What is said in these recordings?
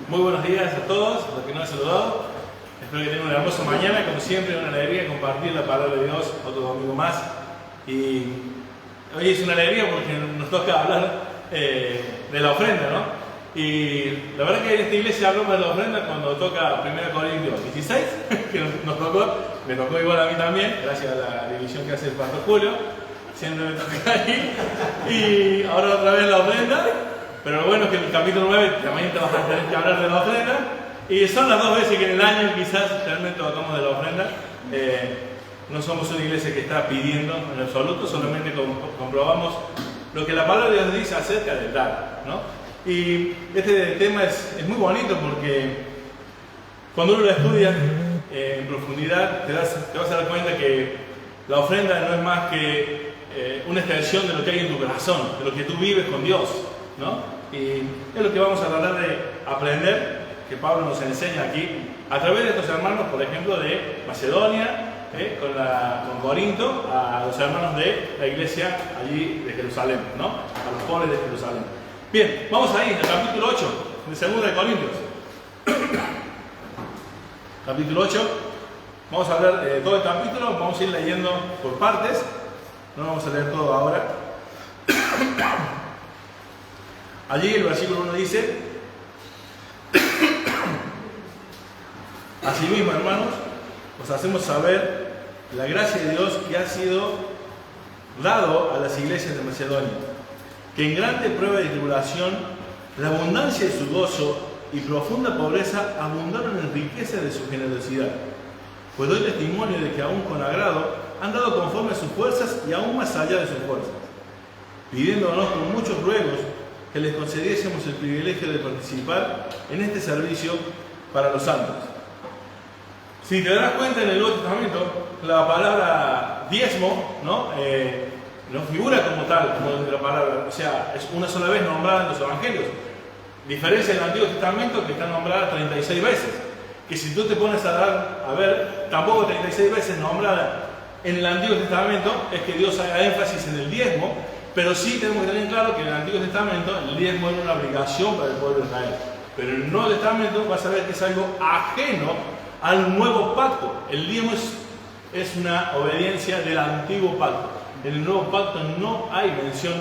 Muy buenos días a todos, los que no he saludado. Espero que tengan una hermosa mañana, como siempre, una alegría compartir la palabra de Dios otro domingo más. Y hoy es una alegría porque nos toca hablar de la ofrenda, ¿no? Y la verdad que en esta iglesia hablamos de la ofrenda cuando toca 1 Corintios 16, que nos tocó, me tocó igual a mí también, gracias a la división que hace el pastor Julio, siempre me toca ahí. Y ahora otra vez la ofrenda. Pero lo bueno es que en el capítulo 9 también te vas a tener que hablar de la ofrenda. Y son las dos veces que en el año quizás realmente tocamos de la ofrenda. No somos una iglesia que está pidiendo en absoluto, solamente comprobamos lo que la palabra de Dios dice acerca del dar, ¿no? Y este tema es muy bonito porque cuando uno lo estudia en profundidad te vas a dar cuenta que la ofrenda no es más que una extensión de lo que hay en tu corazón, de lo que tú vives con Dios, ¿no? Y es lo que vamos a tratar de aprender, que Pablo nos enseña aquí, a través de estos hermanos, por ejemplo, de Macedonia, con Corinto, a los hermanos de la iglesia allí de Jerusalén, ¿no? A los pobres de Jerusalén. Bien, vamos ahí, al capítulo 8 de 2 de Corintios. Capítulo 8, vamos a ver todo el capítulo, vamos a ir leyendo por partes, no vamos a leer todo ahora. Allí el versículo 1 dice: asimismo, hermanos, os hacemos saber la gracia de Dios que ha sido dado a las iglesias de Macedonia, que en grande prueba de tribulación, la abundancia de su gozo y profunda pobreza abundaron en riqueza de su generosidad. Pues doy testimonio de que aún con agrado han dado conforme a sus fuerzas y aún más allá de sus fuerzas, pidiéndonos con muchos ruegos que les concediésemos el privilegio de participar en este servicio para los santos. Si te das cuenta, en el Nuevo Testamento la palabra diezmo no figura como tal, como la palabra, o sea, es una sola vez nombrada en los evangelios. Diferencia del Antiguo Testamento, que está nombrada 36 veces, que si tú te pones a ver, tampoco 36 veces nombrada en el Antiguo Testamento, es que Dios haga énfasis en el diezmo. Pero sí tenemos que tener claro que en el Antiguo Testamento el diezmo era una obligación para el pueblo de Israel. Pero en el Nuevo Testamento vas a ver que es algo ajeno al nuevo pacto. El diezmo es una obediencia del antiguo pacto. En el nuevo pacto no hay mención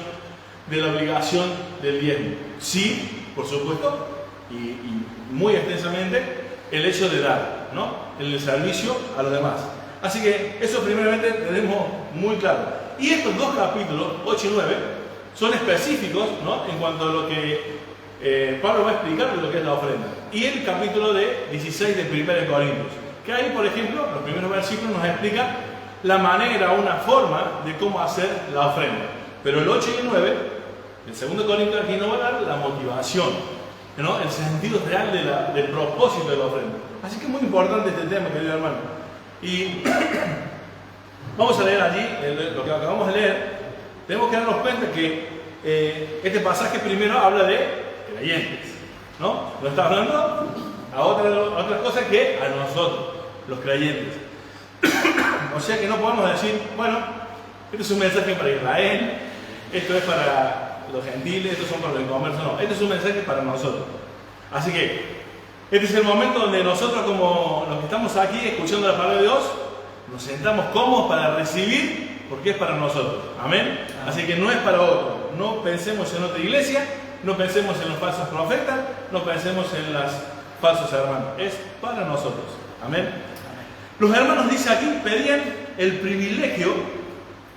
de la obligación del diezmo. Sí, por supuesto, y muy extensamente, el hecho de dar, ¿no? El servicio a los demás. Así que eso primeramente tenemos muy claro. Y estos dos capítulos, 8 y 9, son específicos, ¿no? En cuanto a lo que Pablo va a explicar de lo que es la ofrenda. Y el capítulo de 16 de 1 Corintios, que ahí, por ejemplo, los primeros versículos nos explican la manera, una forma de cómo hacer la ofrenda. Pero el 8 y el 9, el 2 Corintios aquí nos va a dar la motivación, ¿no? El sentido real del propósito de la ofrenda. Así que es muy importante este tema, querido hermano. Y vamos a leer allí lo que acabamos de leer. Tenemos que darnos cuenta que este pasaje primero habla de creyentes, ¿no? No está hablando a otras cosas que a nosotros, los creyentes. O sea que no podemos decir, bueno, esto es un mensaje para Israel, esto es para los gentiles, estos son para los inconversos. No, este es un mensaje para nosotros. Así que este es el momento donde nosotros, como los que estamos aquí escuchando la palabra de Dios, nos sentamos cómodos para recibir, porque es para nosotros. Amén. Así que no es para otro. No pensemos en otra iglesia, no pensemos en los falsos profetas, no pensemos en los falsos hermanos. Es para nosotros. Amén. Los hermanos, dice aquí, pedían el privilegio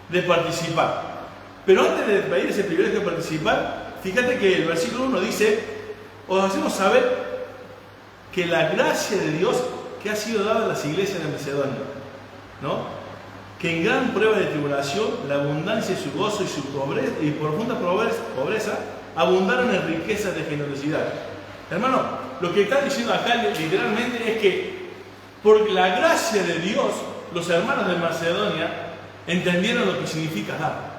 de participar. Pero antes de pedir ese privilegio de participar, fíjate que el versículo 1 dice: os hacemos saber que la gracia de Dios que ha sido dada a las iglesias de Macedonia, ¿no? Que en gran prueba de tribulación, la abundancia de su gozo y su pobreza y profunda pobreza abundaron en riquezas de generosidad. Hermano, lo que está diciendo acá literalmente es que por la gracia de Dios, los hermanos de Macedonia entendieron lo que significa dar.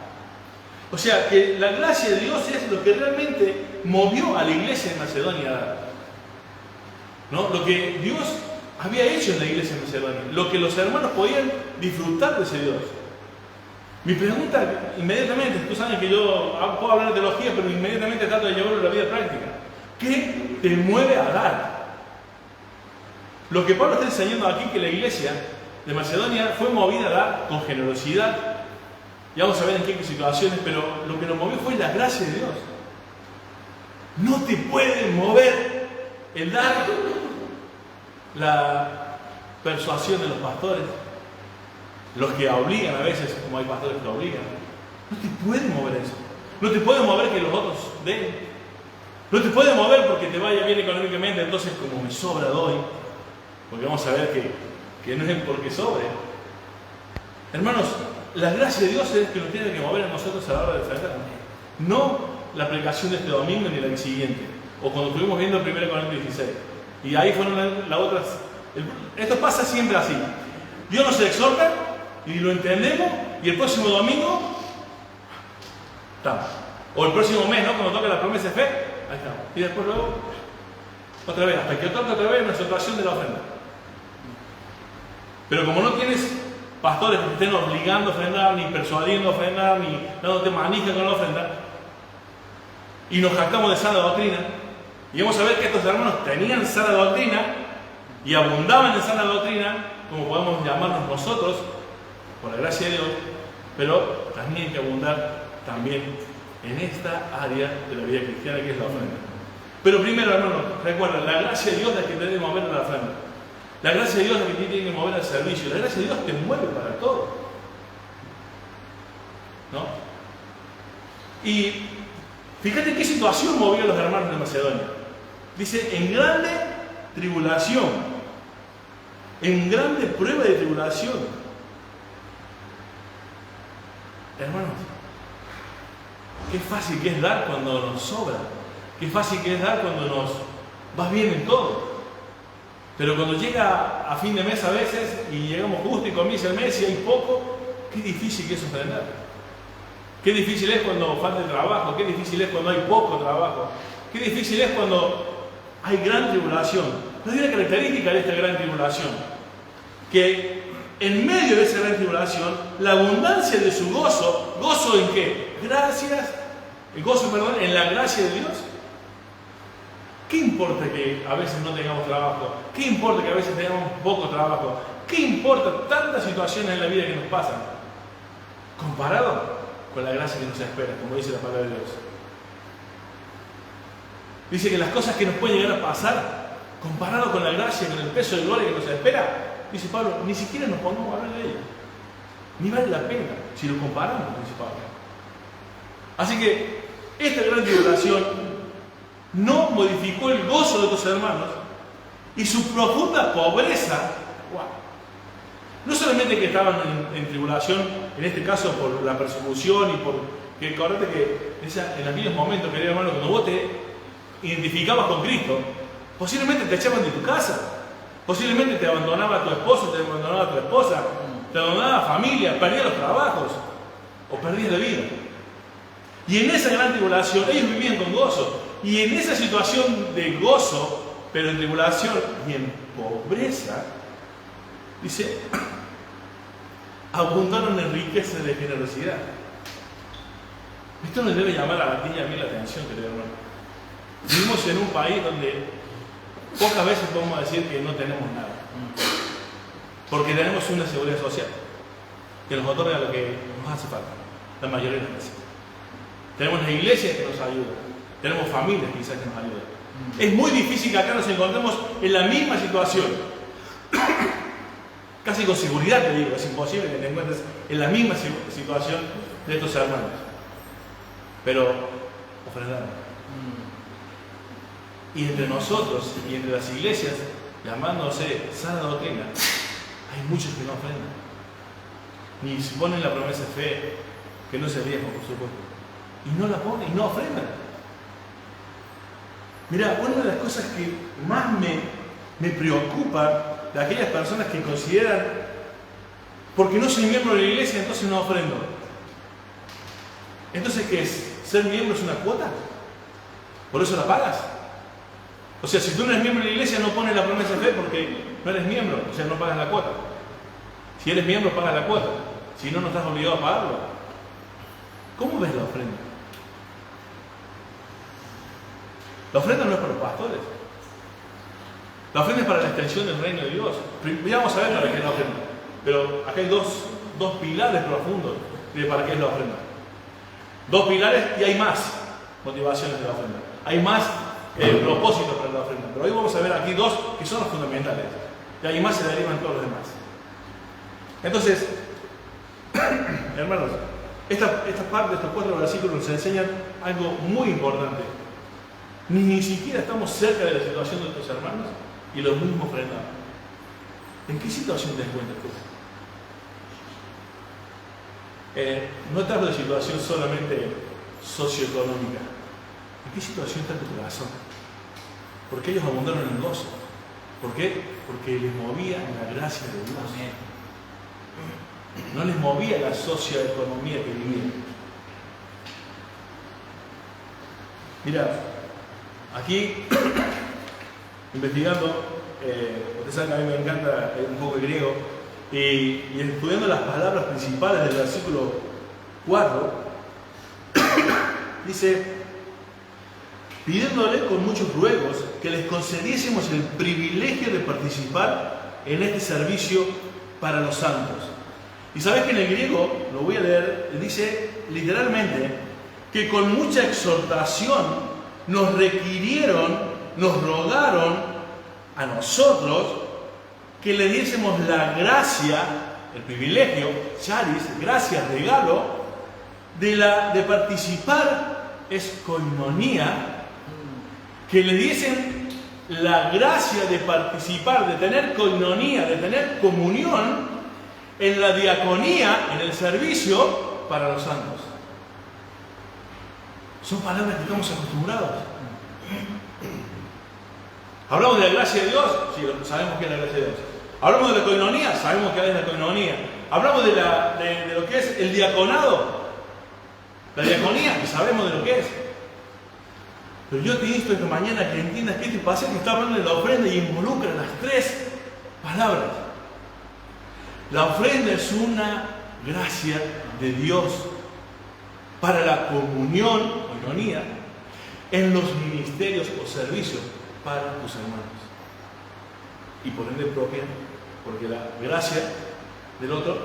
O sea, que la gracia de Dios es lo que realmente movió a la iglesia de Macedonia a dar, ¿no? Lo que Dios había hecho en la iglesia de Macedonia, lo que los hermanos podían disfrutar de ese Dios. Mi pregunta inmediatamente, tú sabes que yo puedo hablar de teología, pero inmediatamente trato de llevarlo a la vida práctica. ¿Qué te mueve a dar? Lo que Pablo está enseñando aquí, que la iglesia de Macedonia fue movida a dar con generosidad. Y vamos a ver en qué situaciones, pero lo que nos movió fue la gracia de Dios. No te puede mover el dar, la persuasión de los pastores, los que obligan a veces, como hay pastores que obligan. No te puede mover eso. No te puede mover que los otros den. No te puede mover porque te vaya bien económicamente, entonces como me sobra doy. Porque vamos a ver que no es porque sobre. Hermanos, la gracia de Dios es que nos tiene que mover a nosotros a la hora de enfrentar. No la predicación de este domingo ni la siguiente. O cuando estuvimos viendo el 1 Corintios 16. Y ahí fueron las otras. Esto pasa siempre así. Dios nos exhorta y lo entendemos y el próximo domingo estamos. O el próximo mes, ¿no? Cuando toca la promesa de fe, ahí estamos. Y después luego, otra vez, hasta que toque otra vez la situación de la ofrenda. Pero como no tienes pastores que te estén obligando a ofrendar, ni persuadiendo a ofrendar, ni dándote manija con la ofrenda, y nos jactamos de sana doctrina, y vamos a ver que estos hermanos tenían sana doctrina y abundaban en sana doctrina, como podemos llamarnos nosotros, por la gracia de Dios, pero también hay que abundar también en esta área de la vida cristiana que es la ofrenda. Pero primero, hermanos, recuerda, la gracia de Dios es la que te debe mover a la ofrenda. La gracia de Dios es la que te tiene que mover al servicio. La gracia de Dios te mueve para todo. ¿No? Y fíjate en qué situación movió a los hermanos de Macedonia. Dice, en grande tribulación, en grande prueba de tribulación. Hermanos, qué fácil que es dar cuando nos sobra. Qué fácil que es dar cuando nos va bien en todo. Pero cuando llega a fin de mes a veces y llegamos justo y comienza el mes y hay poco, qué difícil que es ofrendar. Qué difícil es cuando falta el trabajo, qué difícil es cuando hay poco trabajo, qué difícil es cuando hay gran tribulación. Pero hay una característica de esta gran tribulación, que en medio de esa gran tribulación, la abundancia de su gozo, ¿gozo en qué? En la gracia de Dios. ¿Qué importa que a veces no tengamos trabajo? ¿Qué importa que a veces tengamos poco trabajo? ¿Qué importa tantas situaciones en la vida que nos pasan? Comparado con la gracia que nos espera, como dice la palabra de Dios. Dice que las cosas que nos pueden llegar a pasar, comparado con la gracia, con el peso de gloria que nos espera, dice Pablo, ni siquiera nos pongamos a hablar de ella. Ni vale la pena si lo comparamos, dice Pablo. Así que esta gran tribulación no modificó el gozo de estos hermanos y su profunda pobreza. ¡Wow! No solamente que estaban en tribulación, en este caso por la persecución y por que acordate que en aquellos momentos, querido hermano, cuando vos te identificabas con Cristo, posiblemente te echaban de tu casa, posiblemente te abandonaba tu esposo, te abandonaba tu esposa, te abandonaba la familia, perdías los trabajos o perdías la vida. Y en esa gran tribulación ellos vivían con gozo. Y en esa situación de gozo, pero en tribulación y en pobreza, dice, abundaron en riqueza de generosidad. Esto nos debe llamar a ti y a mí la atención, querido hermano. Vivimos en un país donde pocas veces podemos decir que no tenemos nada. Porque tenemos una seguridad social que nos otorga lo que nos hace falta, la mayoría de las veces. Tenemos la iglesia que nos ayuda. Tenemos familias quizás que nos ayudan. Es muy difícil que acá nos encontremos en la misma situación. Casi con seguridad te digo, es imposible que te encuentres en la misma situación de estos hermanos. Pero ofrendamos. Y entre nosotros y entre las iglesias, llamándose sana doctrina, hay muchos que no ofrendan. Ni se ponen la promesa de fe, que no se riesgo, por supuesto. Y no la ponen, y no ofrendan. Mira, una de las cosas que más me preocupa de aquellas personas que consideran, porque no soy miembro de la iglesia, entonces no ofrendo. Entonces, ¿qué es? ¿Ser miembro es una cuota? ¿Por eso la pagas? O sea, si tú no eres miembro de la iglesia, no pones la promesa de fe porque no eres miembro, o sea, no pagas la cuota. Si eres miembro, pagas la cuota. Si no, no estás obligado a pagarlo. ¿Cómo ves la ofrenda? La ofrenda no es para los pastores. La ofrenda es para la extensión del reino de Dios. Ya vamos a ver para qué es la ofrenda. Pero acá hay dos pilares profundos de para qué es la ofrenda. Dos pilares y hay más motivaciones de la ofrenda. Hay más propósitos para la ofrenda. Pero hoy vamos a ver aquí dos que son los fundamentales. Y ahí más se derivan todos los demás. Entonces, hermanos, esta parte de estos 4 versículos nos enseñan algo muy importante. Ni siquiera estamos cerca de la situación de nuestros hermanos y los mismos ofrendamos. ¿En qué situación te encuentras tú? No te hablo de situación solamente socioeconómica. ¿En qué situación está tu corazón? Porque ellos abundaron en gozo. ¿Por qué? Porque les movía la gracia de Dios. No les movía la socioeconomía que vivían. Mira, aquí, investigando, ustedes saben que a mí me encanta un poco el griego, y estudiando las palabras principales del versículo 4, dice, pidiéndole con muchos ruegos que les concediésemos el privilegio de participar en este servicio para los santos. Y sabes que en el griego, lo voy a leer, dice literalmente que con mucha exhortación nos requirieron, nos rogaron a nosotros que le diésemos la gracia, el privilegio, charis, gracia, regalo, de participar, es koinonía, que le diesen la gracia de participar, de tener koinonía, de tener comunión en la diaconía, en el servicio para los santos. Son palabras que estamos acostumbrados. Hablamos de la gracia de Dios, sí, sabemos qué es la gracia de Dios. Hablamos de la koinonía, sabemos qué es la koinonía. Hablamos de lo que es el diaconado, la diaconía, que sabemos de lo que es. Pero yo te insto esta mañana que entiendas que este pasaje está hablando de la ofrenda y involucra las 3 palabras. La ofrenda es una gracia de Dios para la comunión, koinonía, en los ministerios o servicios para tus hermanos. Y por ende propia, porque la gracia del otro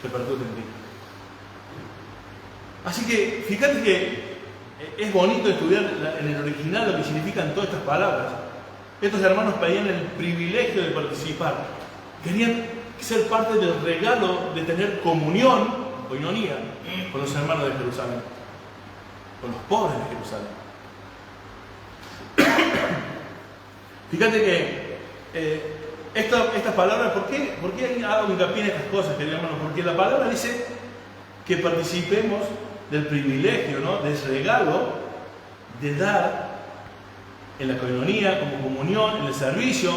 repercute en ti. Así que fíjate que es bonito estudiar en el original lo que significan todas estas palabras. Estos hermanos pedían el privilegio de participar. Querían ser parte del regalo de tener comunión, koinonía, con los hermanos de Jerusalén, con los pobres de Jerusalén. Fíjate que estas palabras, ¿por qué hago hincapié en estas cosas, queridos hermanos? Porque la palabra dice que participemos del privilegio, ¿no?, de ese regalo de dar en la koinonía, como comunión, en el servicio.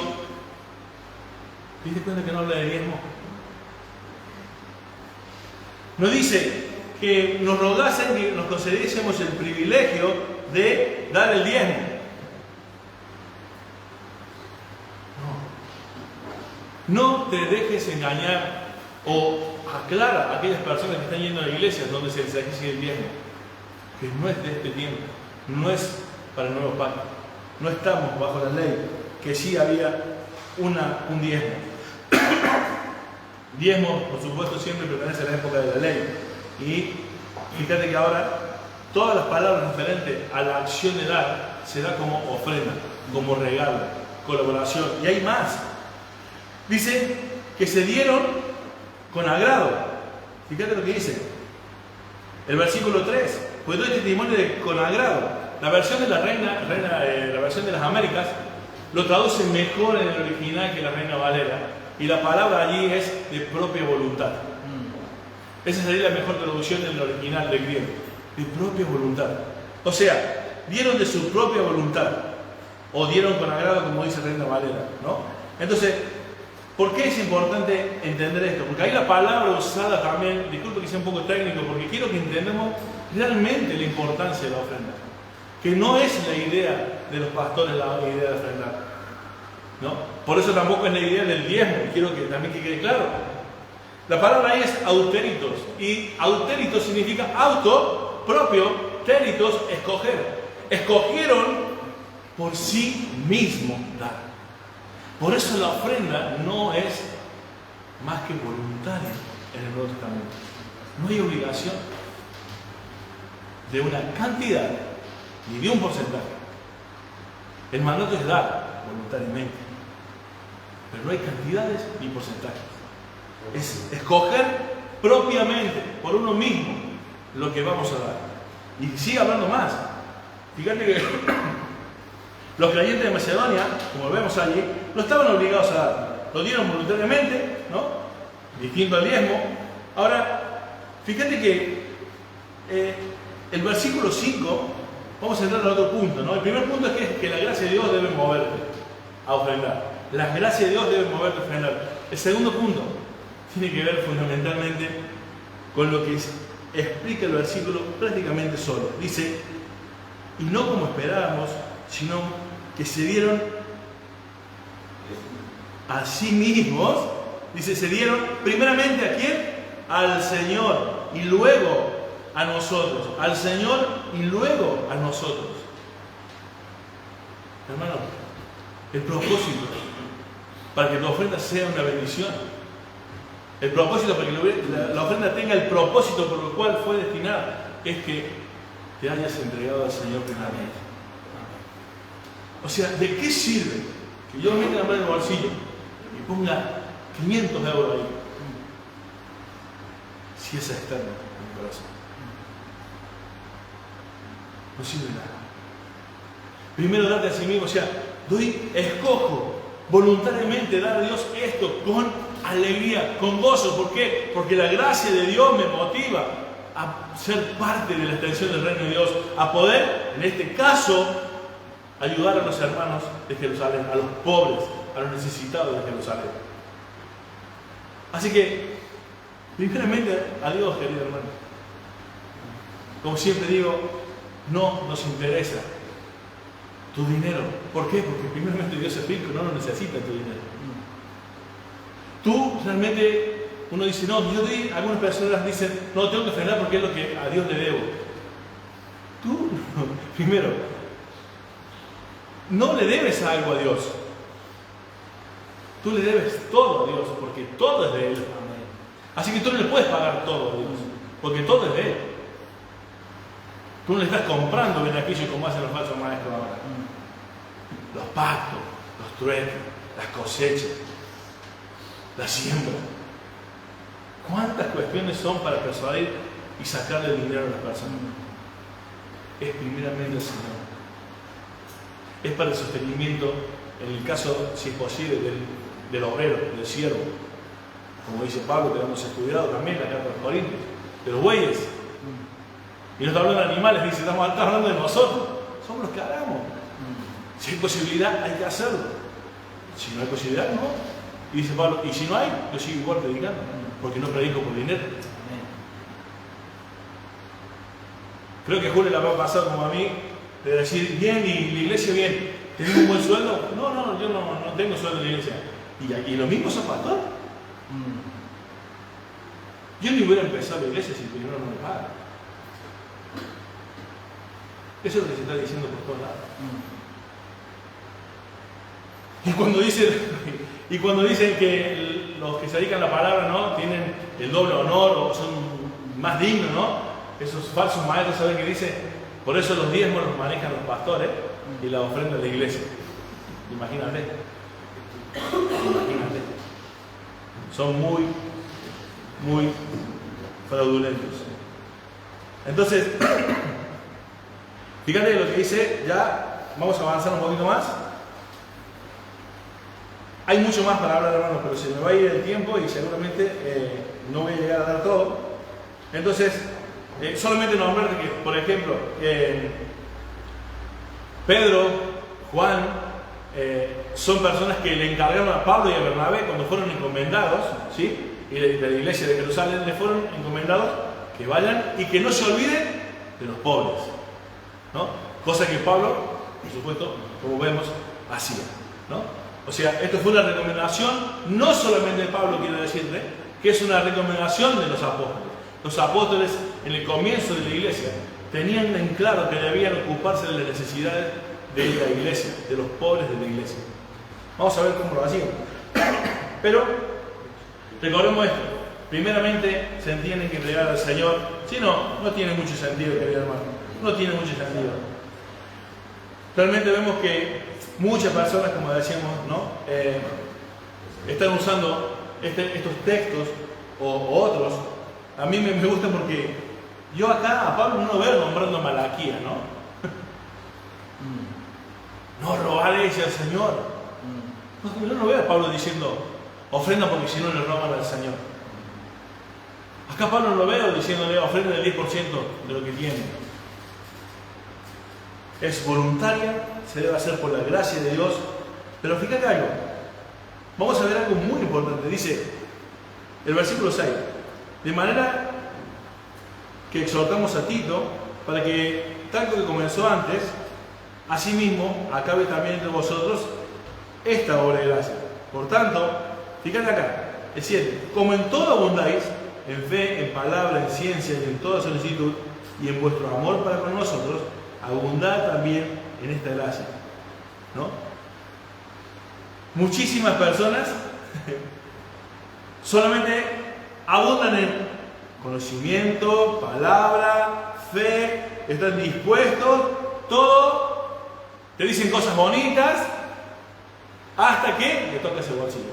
¿Te diste cuenta que no habla de diezmo? No dice que nos rogasen, que nos concediésemos el privilegio de dar el diezmo. No te dejes engañar o aclara a aquellas personas que están yendo a iglesia donde se les exige el diezmo, que no es de este tiempo, no es para el nuevo pacto, no estamos bajo la ley, que sí había un diezmo. Diezmo, por supuesto, siempre pertenece a la época de la ley. Y fíjate que ahora todas las palabras referentes a la acción de dar se da como ofrenda, como regalo, colaboración. Y hay más. Dice que se dieron con agrado. Fíjate lo que dice. El versículo 3. Pues doy testimonio de con agrado. La versión de la versión de las Américas lo traduce mejor en el original que la Reina Valera. Y la palabra allí es de propia voluntad. Esa sería la mejor traducción del original del griego. De propia voluntad. O sea, dieron de su propia voluntad. O dieron con agrado, como dice Reina Valera, ¿no? Entonces, ¿por qué es importante entender esto? Porque ahí la palabra usada también, disculpe que sea un poco técnico, porque quiero que entendamos realmente la importancia de la ofrenda. Que no es la idea de los pastores la idea de ofrendar, ¿no? Por eso tampoco es la idea del diezmo, y quiero que también quede claro. La palabra ahí es autéritos, y autéritos significa auto, propio, téritos, escoger. Escogieron por sí mismo dar. Por eso la ofrenda no es más que voluntaria en el Nuevo Testamento. No hay obligación de una cantidad ni de un porcentaje. El mandato es dar voluntariamente, pero no hay cantidades ni porcentajes. Es escoger propiamente, por uno mismo, lo que vamos a dar. Y sigue hablando más. Fíjate que los creyentes de Macedonia, como vemos allí, no estaban obligados a dar. Lo dieron voluntariamente, ¿no? Distinto al diezmo. Ahora, fíjate que el versículo 5, vamos a entrar al otro punto, ¿no? El primer punto es que la gracia de Dios debe moverte a ofrendar. La gracia de Dios debe moverte a ofrendar. El segundo punto tiene que ver fundamentalmente con lo que explica el versículo prácticamente solo. Dice, y no como esperábamos, sino que se dieron a sí mismos. Dice, se dieron primeramente ¿a quién? Al Señor y luego a nosotros. Al Señor y luego a nosotros. Hermano, el propósito para que tu ofrenda sea una bendición, el propósito para que la ofrenda tenga el propósito por el cual fue destinada, es que te hayas entregado al Señor primeramente. O sea, ¿de qué sirve que yo meta la mano en el bolsillo y ponga 500 euros ahí si es externo en mi corazón? No sirve nada. Primero darte a sí mismo, o sea, escojo voluntariamente dar a Dios esto con alegría, con gozo. ¿Por qué? Porque la gracia de Dios me motiva a ser parte de la extensión del reino de Dios, a poder, en este caso, ayudar a los hermanos de Jerusalén, a los pobres, a los necesitados de Jerusalén. Así que, primeramente, a Dios, querido hermano. Como siempre digo, no nos interesa tu dinero. ¿Por qué? Porque primeramente Dios es rico, no lo necesita tu dinero. Tú realmente, uno dice, no, algunas personas dicen, no, tengo que ofrendar porque es lo que a Dios le debo. Tú, primero, no le debes algo a Dios. Tú le debes todo a Dios, porque todo es de Él. Así que tú no le puedes pagar todo a Dios, porque todo es de Él. Tú no le estás comprando beneficios como hacen los falsos maestros ahora. Los pactos, los trueques, las cosechas, la siembra. ¿Cuántas cuestiones son para persuadir y sacarle el dinero a las personas? Es primeramente el Señor. Es para el sostenimiento, en el caso, si es posible, del obrero, del siervo. Como dice Pablo, que hemos estudiado también la carta de los Corintios, de los bueyes. Y no está hablando de animales, dice, estamos hablando de nosotros. Somos los que hagamos. Si hay posibilidad, hay que hacerlo. Si no hay posibilidad, no. Y dice Pablo, y si no hay, yo sigo igual predicando, porque no predico por dinero. Creo que a Julio le va a pasar como a mí, de decir, bien, y la iglesia bien, ¿tenés un buen sueldo? No, yo no tengo sueldo en la iglesia. ¿Y lo mismo son pastor? Yo ni hubiera empezado la iglesia si primero no me paga. Eso es lo que se está diciendo por todos lados. Y cuando dicen que los que se dedican a la palabra, ¿no?, tienen el doble honor o son más dignos, ¿no? Esos falsos maestros, ¿saben qué dice? Por eso los diezmos los manejan los pastores y la ofrenda de la iglesia. Imagínate. Son muy, muy fraudulentos. Entonces, fíjate lo que dice, ya vamos a avanzar un poquito más. Hay mucho más para hablar, hermanos, pero se me va a ir el tiempo y seguramente no voy a llegar a dar todo. Entonces, solamente nombrar que, por ejemplo, Pedro, Juan, son personas que le encargaron a Pablo y a Bernabé cuando fueron encomendados, ¿sí?, y de la iglesia de Jerusalén le fueron encomendados que vayan y que no se olviden de los pobres, ¿no? Cosa que Pablo, por supuesto, como vemos, hacía, ¿no? O sea, esto fue una recomendación, no solamente de Pablo, quiero decirle, que es una recomendación de los apóstoles. Los apóstoles, en el comienzo de la iglesia, tenían en claro que debían ocuparse de las necesidades de la iglesia, de los pobres de la iglesia. Vamos a ver cómo lo hacían. Pero recordemos esto. Primeramente se entiende que entregar al Señor, si no, no tiene mucho sentido, querido hermano. No tiene mucho sentido. Realmente vemos que muchas personas, como decíamos, ¿no? Están usando estos textos o otros. A mí me gustan porque yo acá a Pablo no lo veo nombrando Malaquía, ¿no? No robaréis al Señor. No, yo no veo a Pablo diciendo ofrenda porque si no le roban al Señor. Acá Pablo no lo veo diciéndole ofrenda del 10% de lo que tiene. Es voluntaria, se debe hacer por la gracia de Dios. Pero fíjate algo. Vamos a ver algo muy importante. Dice el versículo 6. De manera que exhortamos a Tito para que, tal como comenzó antes, asimismo acabe también entre vosotros esta obra de gracia. Por tanto, fíjate acá, es cierto, como en todo abundáis, en fe, en palabra, en ciencia y en toda solicitud, y en vuestro amor para con nosotros, abundad también en esta gracia. ¿No? Muchísimas personas solamente abundan en conocimiento, palabra, fe, están dispuestos, todo, te dicen cosas bonitas, hasta que le toca ese bolsillo.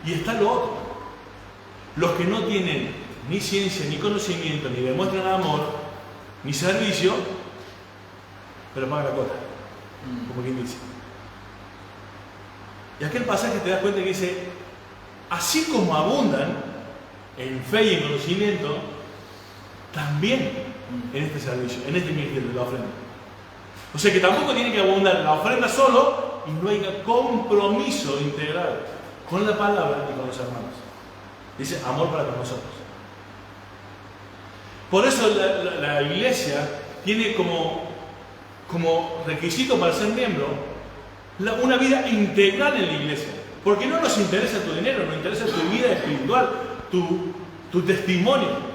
Y está lo otro. Los que no tienen ni ciencia, ni conocimiento, ni demuestran amor, ni servicio, pero pagan la cuota, como quien dice. Y aquel pasaje te das cuenta que dice, así como abundan en fe y en conocimiento, también en este servicio, en este ministerio de la ofrenda. O sea que tampoco tiene que abundar la ofrenda solo y no haya compromiso integral con la palabra y con los hermanos. Dice amor para con nosotros. Por eso la iglesia tiene como requisito para ser miembro una vida integral en la iglesia. Porque no nos interesa tu dinero, nos interesa tu vida espiritual, tu testimonio.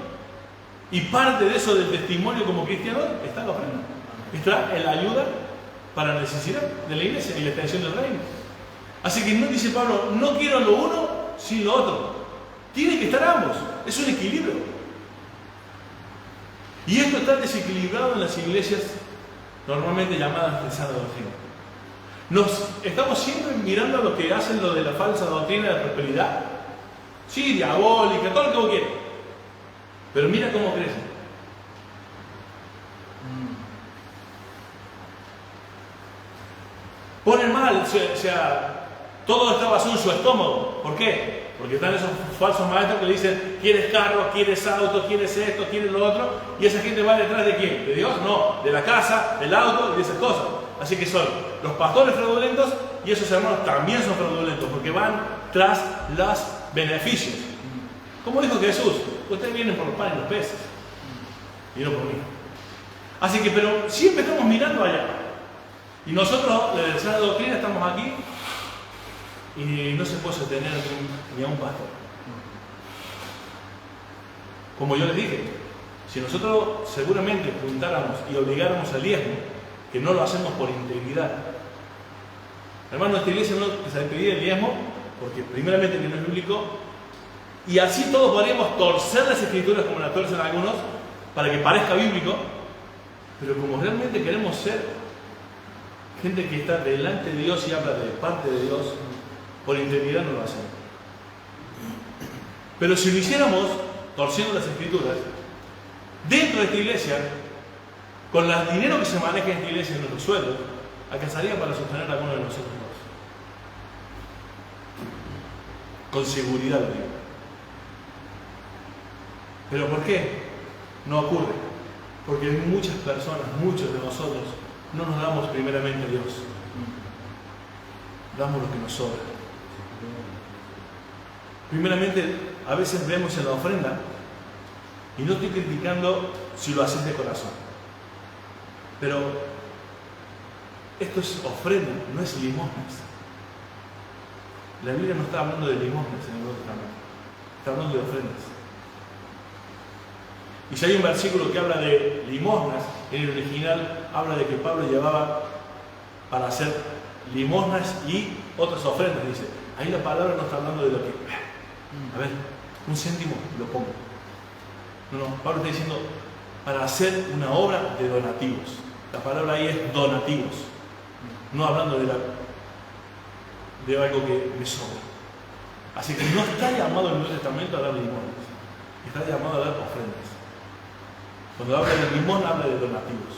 Y parte de eso del testimonio como cristiano está en la ofrenda. Está en la ayuda para la necesidad de la iglesia y la extensión del reino. Así que no dice Pablo, no quiero lo uno sin lo otro. Tiene que estar ambos. Es un equilibrio. Y esto está desequilibrado en las iglesias normalmente llamadas de sana doctrina. Nos estamos siempre mirando a lo que hacen lo de la falsa doctrina de la prosperidad. Sí, diabólica, todo lo que vos quieras. Pero mira cómo crecen. Ponen mal, o sea, todo está basado en su estómago. ¿Por qué? Porque están esos falsos maestros que le dicen, ¿quieres carro, quieres auto, quieres esto, quieres lo otro? Y esa gente va detrás de ¿quién? ¿De Dios? No, de la casa, del auto y de esas cosas. Así que son los pastores fraudulentos y esos hermanos también son fraudulentos porque van tras los beneficios. Como dijo Jesús, ustedes vienen por los panes y los peces y no por mí. Así que, pero siempre estamos mirando allá. Y nosotros, de la sana doctrina, estamos aquí y no se puede sostener ni a un pastor. Como yo les dije, si nosotros seguramente juntáramos y obligáramos al diezmo, que no lo hacemos por integridad. Hermano, nuestra iglesia no se pide el diezmo, porque primeramente que no es bíblico, y así todos podríamos torcer las escrituras como las torcen algunos, para que parezca bíblico, pero como realmente queremos ser gente que está delante de Dios y habla de parte de Dios, por integridad no lo hacemos. Pero si lo hiciéramos, torciendo las escrituras, dentro de esta iglesia, con el dinero que se maneja en esta iglesia en nuestros sueldos, alcanzaría para sostener a alguno de nosotros dos. Con seguridad lo digo. ¿Pero por qué no ocurre? Porque muchas personas, muchos de nosotros, no nos damos primeramente a Dios. Damos lo que nos sobra. Primeramente, a veces vemos en la ofrenda, y no estoy criticando si lo haces de corazón, pero esto es ofrenda, no es limosnas. La Biblia no está hablando de limosnas en el Nuevo Testamento, está hablando de ofrendas. Y si hay un versículo que habla de limosnas, en el original habla de que Pablo llevaba para hacer limosnas y otras ofrendas, dice. Ahí la palabra no está hablando de lo que, a ver, un céntimo lo pongo. No, Pablo está diciendo para hacer una obra de donativos. La palabra ahí es donativos, no hablando de algo que me sobra. Así que no está llamado el Nuevo Testamento a dar limosnas, está llamado a dar ofrendas. Cuando habla de limosna, habla de donativos.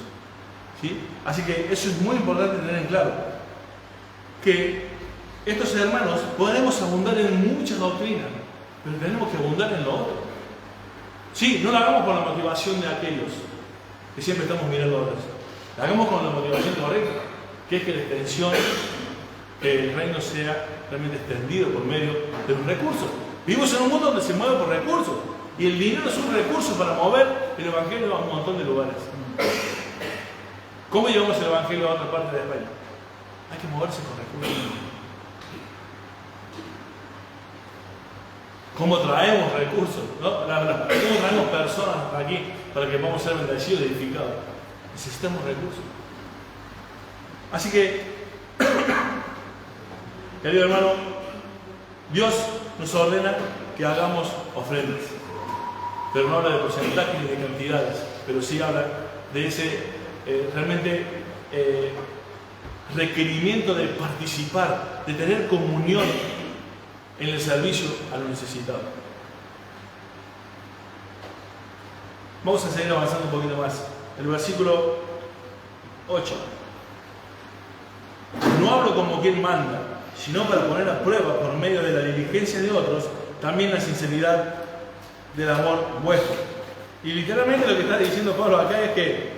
¿Sí? Así que eso es muy importante tener en claro. Que estos hermanos podemos abundar en muchas doctrinas, pero tenemos que abundar en lo otro. Sí, no lo hagamos con la motivación de aquellos que siempre estamos mirando a otros. Lo hagamos con la motivación correcta, que es que la extensión, que el reino sea realmente extendido por medio de los recursos. Vivimos en un mundo donde se mueve por recursos, y el dinero es un recurso para mover el evangelio a un montón de lugares. ¿Cómo llevamos el evangelio a otra parte de España? Hay que moverse con recursos. ¿Cómo traemos recursos? ¿No? ¿Cómo traemos personas aquí para que podamos ser bendecidos y edificados? Necesitamos recursos. Así que, querido hermano, Dios nos ordena que hagamos ofrendas. Pero no habla de porcentajes ni de cantidades, pero sí habla de ese realmente requerimiento de participar, de tener comunión en el servicio a los necesitados. Vamos a seguir avanzando un poquito más. El versículo 8. No hablo como quien manda, sino para poner a prueba por medio de la diligencia de otros, también la sinceridad del amor vuestro. Y literalmente lo que está diciendo Pablo acá es que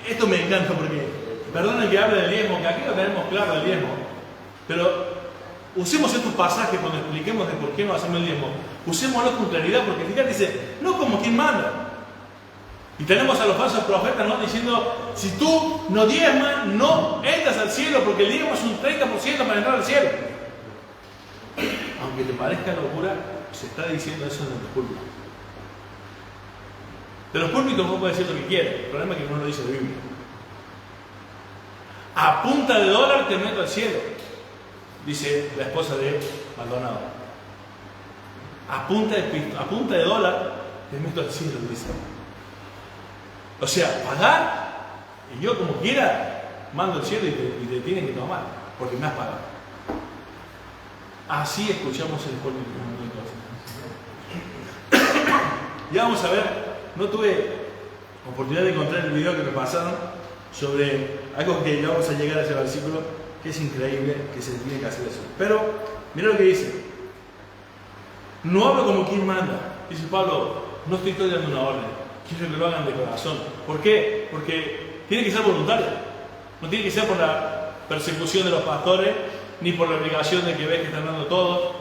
esto me encanta porque, perdonen que hable del diezmo, que aquí lo tenemos claro el diezmo, pero usemos estos pasajes cuando expliquemos de por qué no hacemos el diezmo, usémoslos con claridad, porque fíjate, dice, no como quien manda. Y tenemos a los falsos profetas, ¿no?, diciendo, si tú no diezmas, no entras al cielo, porque el diezmo es un 30% para entrar al cielo. Aunque te parezca locura, se está diciendo eso en los púlpitos. De los púlpitos uno puede decir lo que quiera, el problema es que no lo dice la Biblia. A punta de dólar te meto al cielo, dice la esposa de Maldonado. A punta de dólar te meto al cielo, dice. O sea, pagar, y yo como quiera mando al cielo y te tienen que tomar, porque me has pagado. Así escuchamos el púlpito. Ya vamos a ver, no tuve oportunidad de encontrar el video que me pasaron sobre algo que ya vamos a llegar a ese versículo, que es increíble que se tiene que hacer eso. Pero, mira lo que dice. No hablo como quien manda. Dice Pablo, no estoy dando una orden. Quiero que lo hagan de corazón. ¿Por qué? Porque tiene que ser voluntario. No tiene que ser por la persecución de los pastores, ni por la obligación de que ves que están dando todos,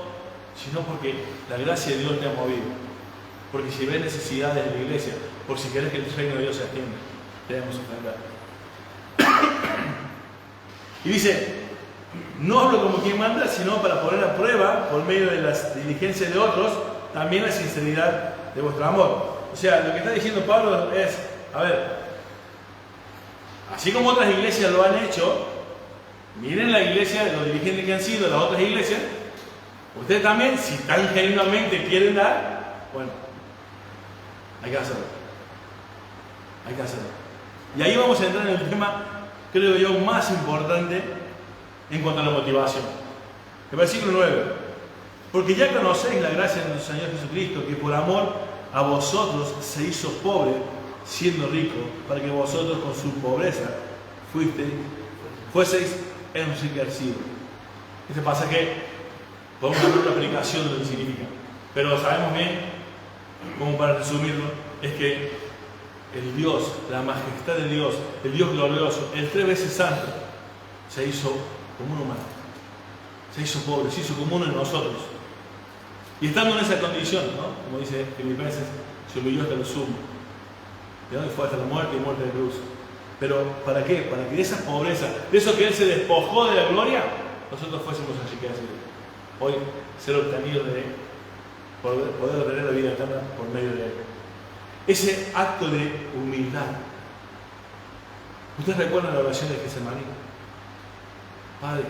sino porque la gracia de Dios te ha movido. Porque si ves necesidades en la iglesia, por si querés que el reino de Dios se extienda, debemos ofrendar. Y dice, no hablo como quien manda, sino para poner a prueba, por medio de las diligencias de otros, también la sinceridad de vuestro amor. O sea, lo que está diciendo Pablo es, a ver, así como otras iglesias lo han hecho, miren la iglesia, los dirigentes que han sido, las otras iglesias, ustedes también, si tan genuinamente quieren dar, bueno, hay que hacerlo. Hay que hacerlo. Y ahí vamos a entrar en el tema, creo yo, más importante en cuanto a la motivación. El versículo 9. Porque ya conocéis la gracia de nuestro Señor Jesucristo, que por amor a vosotros se hizo pobre, siendo rico, para que vosotros con su pobreza fueseis enriquecidos. Este pasaje podemos dar una aplicación de lo que significa, pero sabemos bien, como para resumirlo, es que el Dios, la majestad de Dios, el Dios glorioso, el 3 veces santo, se hizo como un humano, se hizo pobre, se hizo como uno de nosotros. Y estando en esa condición, ¿no?, como dice Filipenses, se humilló hasta lo sumo, y fue hasta la muerte y muerte de cruz. Pero ¿para qué? Para que de esa pobreza, de eso que Él se despojó de la gloria, nosotros fuésemos enriquecidos. Hoy ser obtenidos de Él, poder obtener la vida eterna por medio de Él. ese acto de humildad. ¿Ustedes recuerdan la oración de Getsemaní? Padre,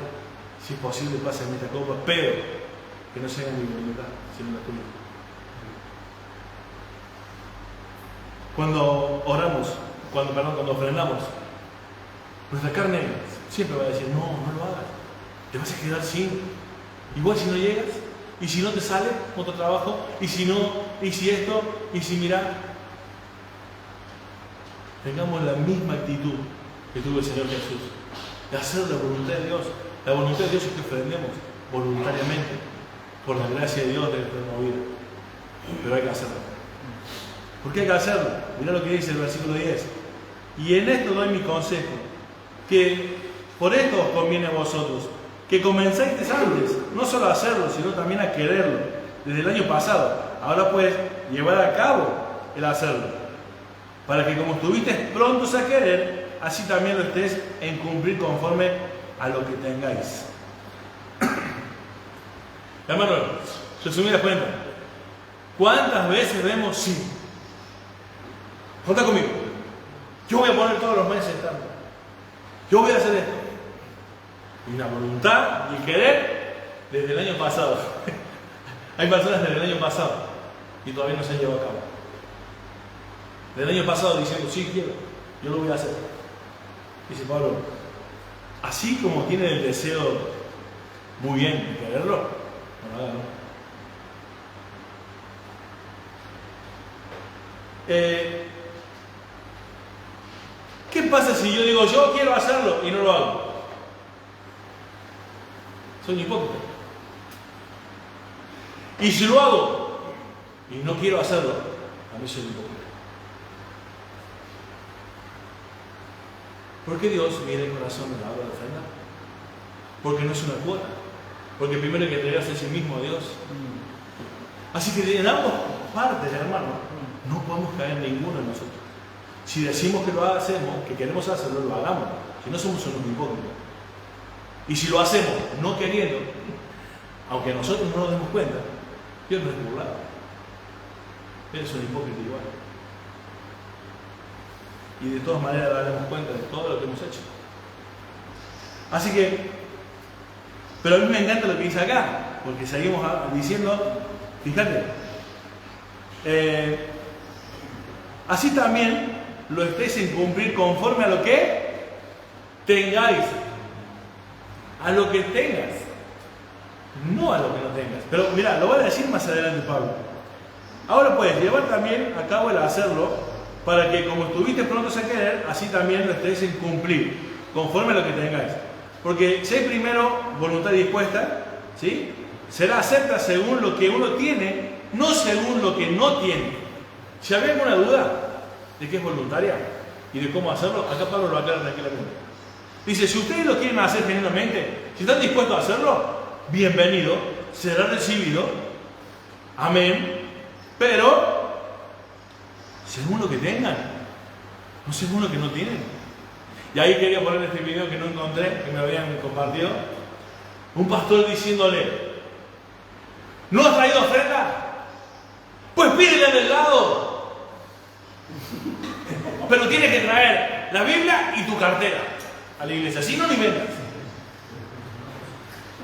si es posible, pásame esta copa, pero que no sea mi voluntad, sino la tuya. Cuando oramos, cuando ofrendamos, nuestra carne siempre va a decir, no lo hagas, te vas a quedar sin. Igual si no llegas, y si no te sale otro trabajo, y si no, y si esto, y si mira. Tengamos la misma actitud que tuvo el Señor Jesús, de hacer la voluntad de Dios. La voluntad de Dios es que ofrendemos voluntariamente, por la gracia de Dios de nuestra vida. Pero hay que hacerlo. ¿Por qué hay que hacerlo? Mirá lo que dice el versículo 10. Y en esto doy mi consejo, que por esto os conviene a vosotros, que comenzáis antes, no solo a hacerlo, sino también a quererlo, desde el año pasado. Ahora pues, llevar a cabo el hacerlo, para que como estuviste prontos a querer, así también lo estés en cumplir conforme a lo que tengáis. Hermano, resumidas cuentas, ¿cuántas veces vemos sí? Contá conmigo. Yo voy a poner todos los meses tanto. Yo voy a hacer esto. Y la voluntad y el querer desde el año pasado. Hay personas desde el año pasado y todavía no se han llevado a cabo. Del año pasado diciendo, sí quiero, yo lo voy a hacer. Dice Pablo, así como tienen el deseo muy bien de quererlo, no lo hagan, ¿no? ¿Qué pasa si yo digo, yo quiero hacerlo y no lo hago? Soy hipócrita. Y si lo hago y no quiero hacerlo, a mí soy hipócrita. ¿Por qué Dios mira el corazón de la obra de ofrenda? Porque no es una cuota. Porque primero hay que entregarse a sí mismo a Dios. Así que en ambas partes, hermano, no podemos caer en ninguno de nosotros. Si decimos que lo hacemos, que queremos hacerlo, lo hagamos. Si no, somos unos hipócritas. Y si lo hacemos no queriendo, aunque nosotros no nos demos cuenta, Dios no es burlado. Él es un hipócrita igual. Y de todas maneras daremos cuenta de todo lo que hemos hecho. Así que, pero a mí me encanta lo que dice acá, porque seguimos diciendo, fíjate, así también lo estéis en cumplir conforme a lo que tengáis. A lo que tengas, no a lo que no tengas. Pero mira, lo voy a decir más adelante Pablo. Ahora puedes llevar también a cabo el hacerlo, para que como estuviste prontos a querer, así también lo estéis en cumplir, conforme a lo que tengáis. Porque si hay primero voluntad dispuesta, ¿sí? Será acepta según lo que uno tiene, no según lo que no tiene. Si hay alguna duda de que es voluntaria y de cómo hacerlo, acá Pablo lo aclara tranquilamente. Dice, si ustedes lo quieren hacer genuinamente, si están dispuestos a hacerlo, bienvenido, será recibido, amén, pero según lo que tengan, no según lo que no tienen. Y ahí quería poner este video que no encontré, que me habían compartido, un pastor diciéndole, ¿no has traído ofrenda? Pues pídele del lado, pero tienes que traer la Biblia y tu cartera a la iglesia, si no, ni vengas.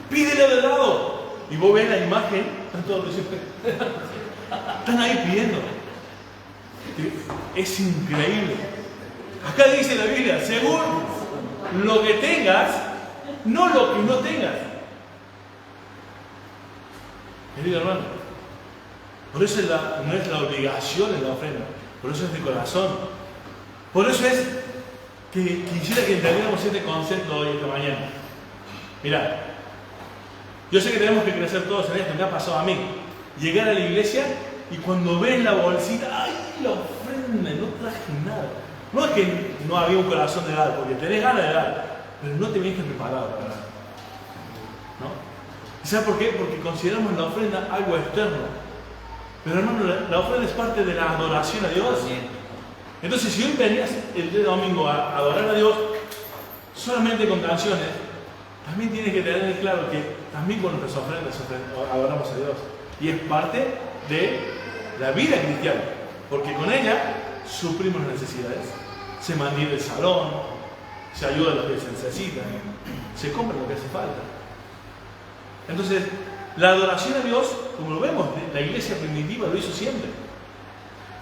Pídele del lado. Y vos ves la imagen, están todos los están ahí pidiendo. Es increíble. Acá dice la Biblia, según lo que tengas, no lo que no tengas. Querido hermano, por eso no es la obligación en la ofrenda, por eso es de corazón. Por eso es que quisiera que entendiéramos este concepto hoy, esta mañana. Mirá, yo sé que tenemos que crecer todos en esto, me ha pasado a mí. Llegar a la iglesia y cuando ves la bolsita, ¡ay, la ofrenda! No traje nada. No es que no había un corazón de dar, porque tenés ganas de dar, pero no te viniste preparado para dar. ¿No? ¿Sabes por qué? Porque consideramos la ofrenda algo externo. Pero hermano, la ofrenda es parte de la adoración a Dios. Entonces, si hoy venías el día de domingo a adorar a Dios solamente con canciones, también tienes que tener claro que también con nuestras ofrendas adoramos a Dios. Y es parte de la vida cristiana. Porque con ella suplimos las necesidades. Se mantiene el salón, se ayuda a los que se necesitan, se compra lo que hace falta. Entonces, la adoración a Dios, como lo vemos, la iglesia primitiva lo hizo siempre.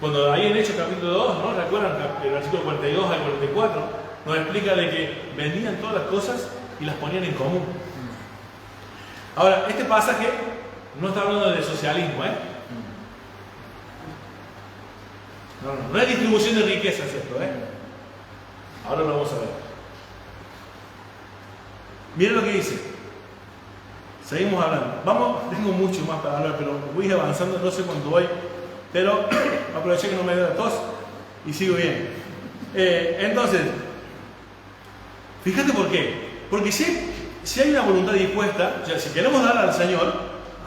Cuando ahí en Hechos capítulo 2, ¿no? ¿Recuerdan el versículo 42 al 44? Nos explica de que vendían todas las cosas y las ponían en común. Ahora, este pasaje no está hablando de socialismo, ¿eh? No es distribución de riquezas esto, ¿eh? Ahora lo vamos a ver. Miren lo que dice. Seguimos hablando. Tengo mucho más para hablar, pero voy avanzando, no sé cuánto voy, pero aproveché que no me dio la tos y sigo bien. Entonces, fíjate por qué. Porque si hay una voluntad dispuesta, o sea, si queremos dar al Señor,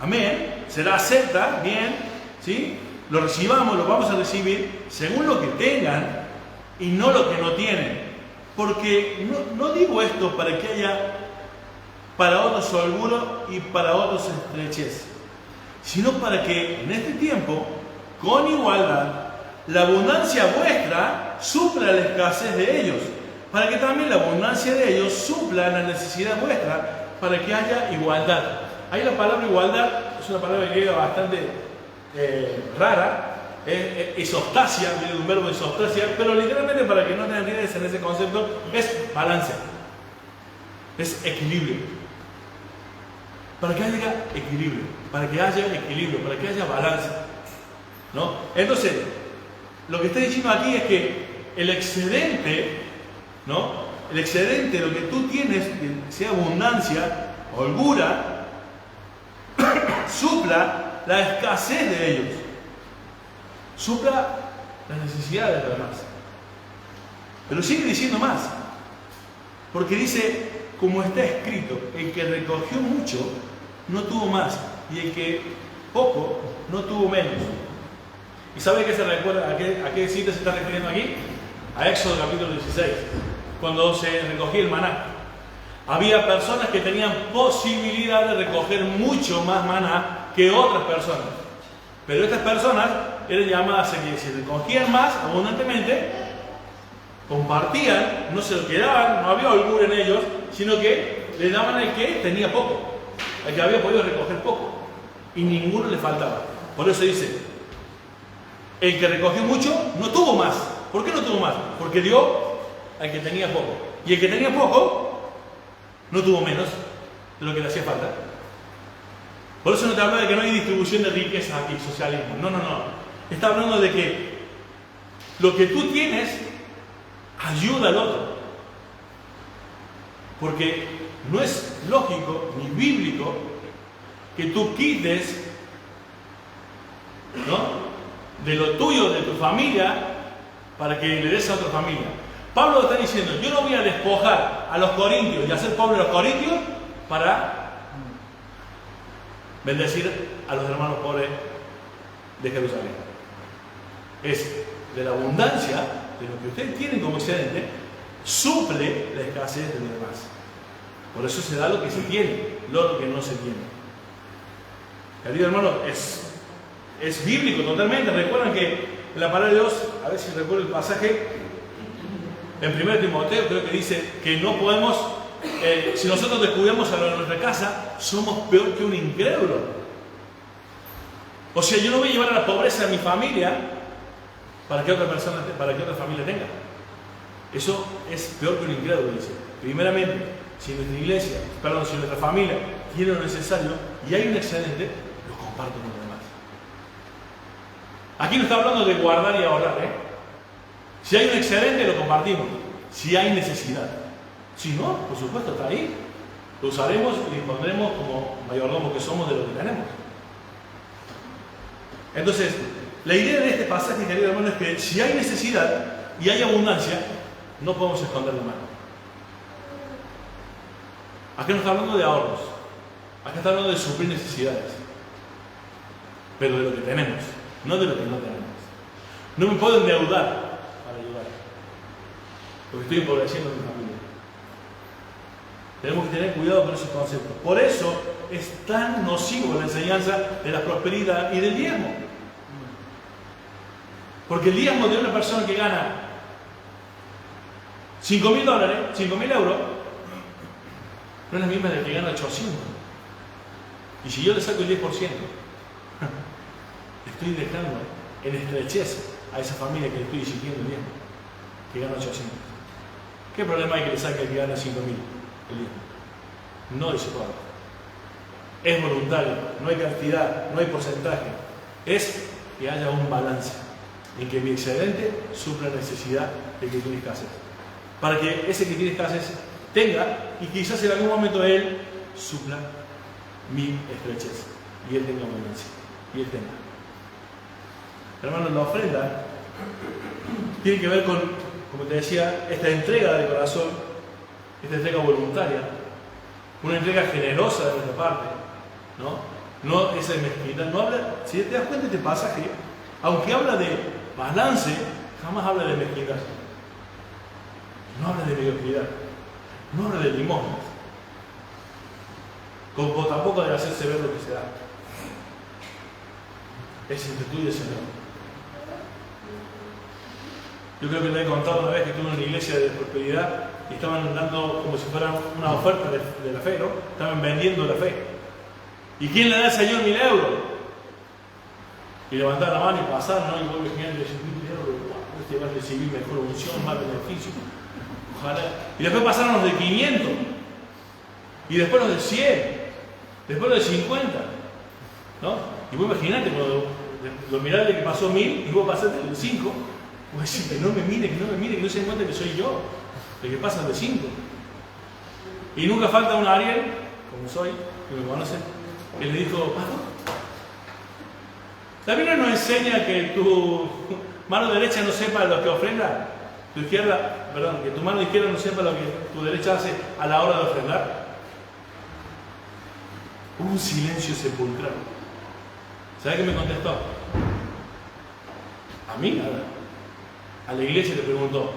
amén, será acepta, bien, ¿sí? Lo recibamos, lo vamos a recibir según lo que tengan y no lo que no tienen. Porque no digo esto para que haya para otros holguro y para otros estrechez, sino para que en este tiempo, con igualdad, la abundancia vuestra supla la escasez de ellos, para que también la abundancia de ellos supla la necesidad vuestra, para que haya igualdad. Ahí la palabra igualdad es una palabra griega bastante rara, isostasia, viene de un verbo isostasia, pero literalmente, para que no tengan ideas en ese concepto, es balance, es equilibrio. Para que haya equilibrio, para que haya balance, ¿no? Entonces, lo que está diciendo aquí es que el excedente, ¿no? El excedente, lo que tú tienes, sea abundancia, holgura, supla la escasez de ellos, supla las necesidades de los demás. Pero sigue diciendo más, porque dice, como está escrito, el que recogió mucho no tuvo más, y el que poco no tuvo menos. ¿Y sabe a qué se recuerda? ¿A qué cita se está refiriendo aquí? A Éxodo capítulo 16, cuando se recogía el maná. Había personas que tenían posibilidad de recoger mucho más maná que otras personas, pero estas personas eran llamadas a que si recogían más abundantemente, compartían, no se lo quedaban, no había holgura en ellos, sino que le daban al que tenía poco, al que había podido recoger poco, y ninguno le faltaba. Por eso dice, el que recogió mucho no tuvo más. ¿Por qué no tuvo más? Porque dio al que tenía poco, y el que tenía poco no tuvo menos de lo que le hacía falta. Por eso no te habla de que no hay distribución de riquezas aquí, socialismo. No. Está hablando de que lo que tú tienes ayuda al otro. Porque no es lógico ni bíblico que tú quites, ¿no?, de lo tuyo, de tu familia, para que le des a otra familia. Pablo está diciendo, yo no voy a despojar a los corintios y hacer pobre a los corintios para bendecir a los hermanos pobres de Jerusalén. Es de la abundancia de lo que ustedes tienen como excedente, suple la escasez de los demás. Por eso se da lo que se tiene, no lo que no se tiene. Querido hermano, es bíblico totalmente. Recuerdan que la palabra de Dios, a ver si recuerdo el pasaje, en 1 Timoteo creo que dice que no podemos, si nosotros descuidamos a nuestra casa, somos peor que un incrédulo. O sea, yo no voy a llevar a la pobreza a mi familia para que otra familia tenga. Eso es peor que un incrédulo, dice. Primeramente, si nuestra familia tiene lo necesario y hay un excedente, lo comparto con los demás. Aquí no está hablando de guardar y ahorrar, ¿eh? Si hay un excedente, lo compartimos. Si hay necesidad. Si no, por supuesto, está ahí. Lo usaremos y dispondremos como mayordomos que somos de lo que tenemos. Entonces, la idea de este pasaje, querido hermano, es que si hay necesidad y hay abundancia, no podemos esconder la mano. Aquí no está hablando de ahorros. Aquí está hablando de suplir necesidades. Pero de lo que tenemos, no de lo que no tenemos. No me puedo endeudar para ayudar, porque estoy empobreciendo a mi familia. Tenemos que tener cuidado con esos conceptos. Por eso es tan nocivo la enseñanza de la prosperidad y del diezmo. Porque el diezmo de una persona que gana $5.000, €5.000, no es la misma del que gana 800. Y si yo le saco el 10%, estoy dejando en estrechez a esa familia que le estoy exigiendo el diezmo, que gana 800. ¿Qué problema hay que le saque el que gana 5.000 el diezmo? No dice Pablo. Es voluntario, no hay cantidad, no hay porcentaje. Es que haya un balance en que mi excedente supla la necesidad del que tiene escasez. Para que ese que tiene escasez tenga, y quizás en algún momento él supla mi estrechez, y él tenga abundancia, y él tenga. Hermanos, la ofrenda tiene que ver con, como te decía, esta entrega de corazón, esta entrega voluntaria, una entrega generosa de nuestra parte, no esa mezquindad. No habla, si te das cuenta de este pasaje, aunque habla de balance, jamás habla de mezquindad, no habla de mediocridad, no habla de limosnas, como tampoco de hacerse ver lo que se da. Es entre tú y el Señor. Yo creo que te he contado una vez que estuve en una iglesia de prosperidad y estaban dando como si fuera una oferta de la fe, ¿no? Estaban vendiendo la fe. ¿Y quién le da al Señor 1.000 euros? Y levantar la mano y pasar, ¿no? Y vuelve gente y dice, 1.000 euros, este va a recibir mejor unción, más beneficio. Ojalá. Y después pasaron los de 500. Y después los de 100. Después los de 50. ¿No? Y vos imaginate, cuando lo mirás de que pasó 1.000 y vos pasaste el 5, vos decís que no me mire, que no se den cuenta que soy yo, el que pasa de 5. Y nunca falta un Ariel, como soy, que me conocen, que le dijo, la Biblia nos enseña que tu mano derecha no sepa lo que ofrenda, tu izquierda, perdón, que tu mano izquierda no sepa lo que tu derecha hace a la hora de ofrendar. Hubo un silencio sepulcral. ¿Sabe qué me contestó? A mí nada. A la iglesia le preguntó,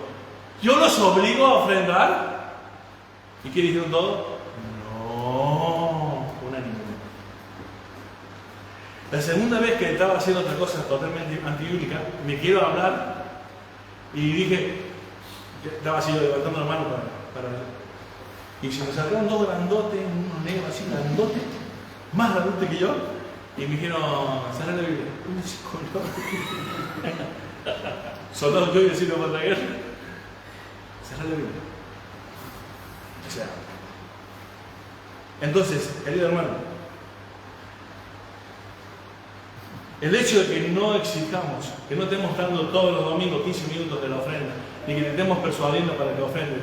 ¿yo los obligo a ofrendar? ¿Y qué dijeron todos? No, unánime. La segunda vez que estaba haciendo otra cosa totalmente antibíblica, me quiero hablar y dije, estaba así levantando la mano para y se me sacaron dos grandotes, uno negro así grandote, más grandote que yo, y me dijeron, cerrá la Biblia. Un psicólogo. Soldados que hoy deciden para la guerra. Cerrá la Biblia. O sea, entonces, querido hermano, el hecho de que no exijamos, que no estemos dando todos los domingos 15 minutos de la ofrenda, ni que te estemos persuadiendo para que ofrendes,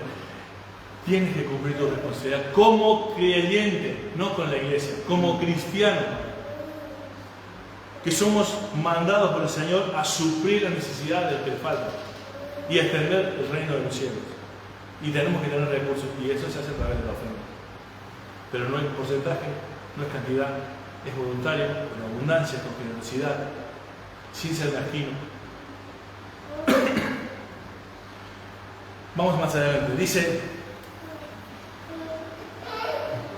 tienes que cumplir tu responsabilidad como creyente, no con la iglesia, como cristiano, que somos mandados por el Señor a suplir las necesidades del que falta y a extender el reino de los cielos. Y tenemos que tener recursos, y eso se hace a través de la ofrenda. Pero no hay porcentaje, no es cantidad, es voluntario, con abundancia, con generosidad, sin ser mezquino. Vamos más adelante. Dice,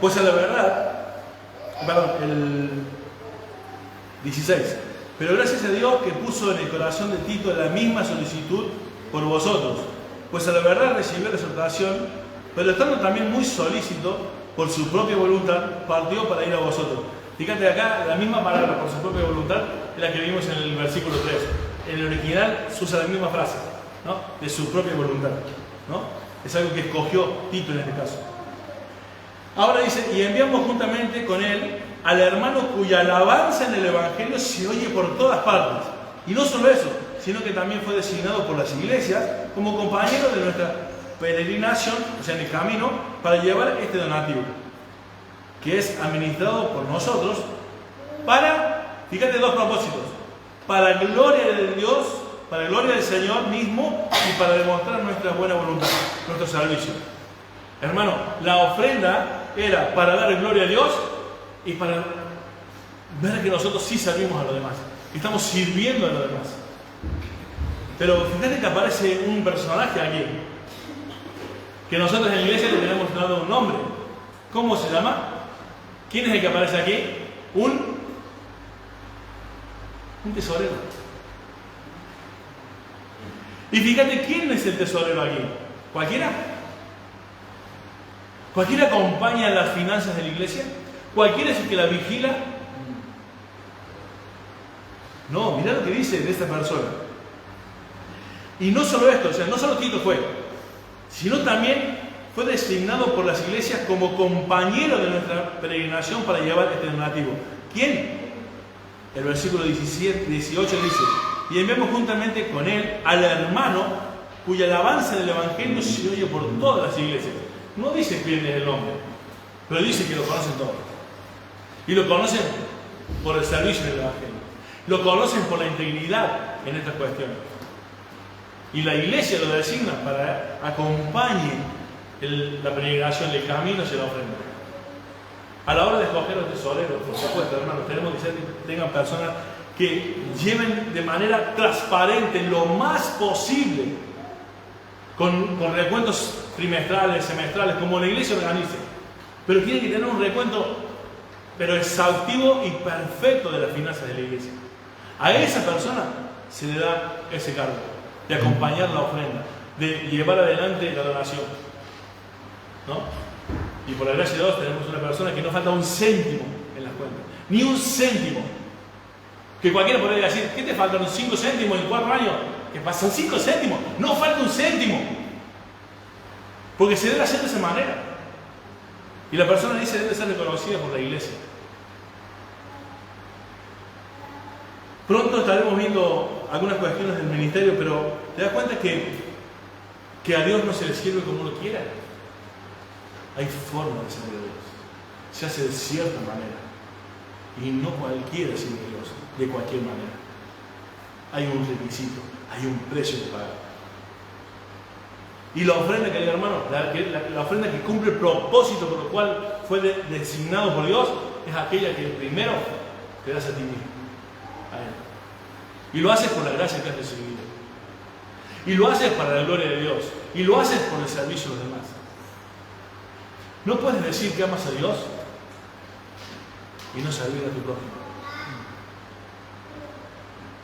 pues a la verdad, el 16, pero gracias a Dios que puso en el corazón de Tito la misma solicitud por vosotros, pues a la verdad recibió la exhortación, pero estando también muy solícito por su propia voluntad, partió para ir a vosotros. Fíjate acá, la misma palabra, por su propia voluntad, es la que vimos en el versículo 3. En el original se usa la misma frase, ¿no? De su propia voluntad, ¿no? Es algo que escogió Tito en este caso. Ahora dice, y enviamos juntamente con él al hermano cuya alabanza en el Evangelio se oye por todas partes. Y no solo eso, sino que también fue designado por las iglesias como compañero de nuestra peregrinación, o sea, en el camino, para llevar este donativo, que es administrado por nosotros para, fíjate, dos propósitos: para gloria de Dios, para gloria del Señor mismo y para demostrar nuestra buena voluntad, nuestro servicio. Hermano, la ofrenda era para dar gloria a Dios y para ver que nosotros sí servimos a los demás, que estamos sirviendo a los demás. Pero fíjate que aparece un personaje aquí, que nosotros en la iglesia le tenemos dado un nombre. ¿Cómo se llama? ¿Quién es el que aparece aquí? Un tesorero. Y fíjate, ¿quién es el tesorero aquí? ¿Cualquiera? ¿Cualquiera acompaña las finanzas de la iglesia? ¿Cualquiera es el que la vigila? No, mirá lo que dice de esta persona. Y no solo esto, o sea, no solo Tito fue, sino también fue designado por las iglesias como compañero de nuestra peregrinación para llevar este donativo. ¿Quién? El versículo 18 dice: y enviamos juntamente con él al hermano cuya alabanza del evangelio se oye por todas las iglesias. No dice quién es el nombre, pero dice que lo conocen todos. Y lo conocen por el servicio del evangelio. Lo conocen por la integridad en estas cuestiones. Y la iglesia lo designa para que acompañe la peregrinación, el camino hacia la ofrenda. A la hora de escoger los tesoreros, por supuesto, hermanos, tenemos que tengan personas que lleven de manera transparente lo más posible, con recuentos trimestrales, semestrales, como la iglesia organice. Pero tienen que tener un recuento, pero exhaustivo y perfecto de las finanzas de la iglesia. A esa persona se le da ese cargo de acompañar la ofrenda, de llevar adelante la donación, ¿no? Y por la gracia de Dios tenemos una persona que no falta un céntimo en las cuentas, ni un céntimo. Que cualquiera podría decir: ¿qué te faltan 5 céntimos en 4 años? ¿Qué pasan 5 céntimos? No falta un céntimo, porque se debe hacer de esa manera. Y la persona dice debe ser reconocida por la iglesia. Pronto estaremos viendo algunas cuestiones del ministerio, pero te das cuenta que a Dios no se le sirve como uno quiera. Hay forma de servir a Dios. Se hace de cierta manera. Y no cualquiera sirve a Dios de cualquier manera. Hay un requisito, hay un precio que pagar. Y la ofrenda, querido hermano, la ofrenda que cumple el propósito por el cual fue designado por Dios, es aquella que primero te das a ti mismo. A Él. Y lo haces por la gracia que has recibido. Y lo haces para la gloria de Dios. Y lo haces por el servicio de los demás. No puedes decir que amas a Dios y no servir a tu prójimo.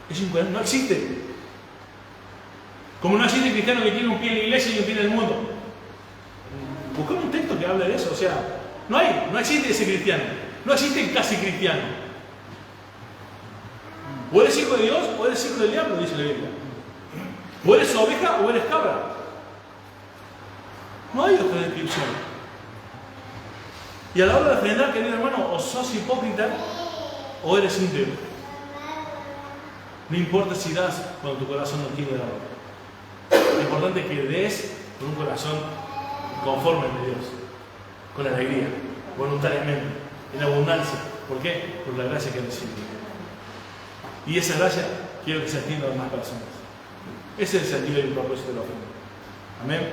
Es incoherente, no existe. Como no existe cristiano que tiene un pie en la iglesia y un pie en el mundo. Busca un texto que hable de eso. O sea, no existe ese cristiano. No existe el casi cristiano. O eres hijo de Dios o eres hijo del diablo, dice la Biblia. O eres oveja o eres cabra. No hay otra descripción. Y a la hora de ofrendar, querido hermano, o sos hipócrita o eres íntegro. No importa si das cuando tu corazón no quiere dar. Lo importante es que des con un corazón conforme de Dios, con alegría, voluntariamente, en abundancia. ¿Por qué? Por la gracia que has recibido. Y esa gracia quiero que se extienda a más personas. Ese es el sentido y el propósito de la ofrenda. Amén.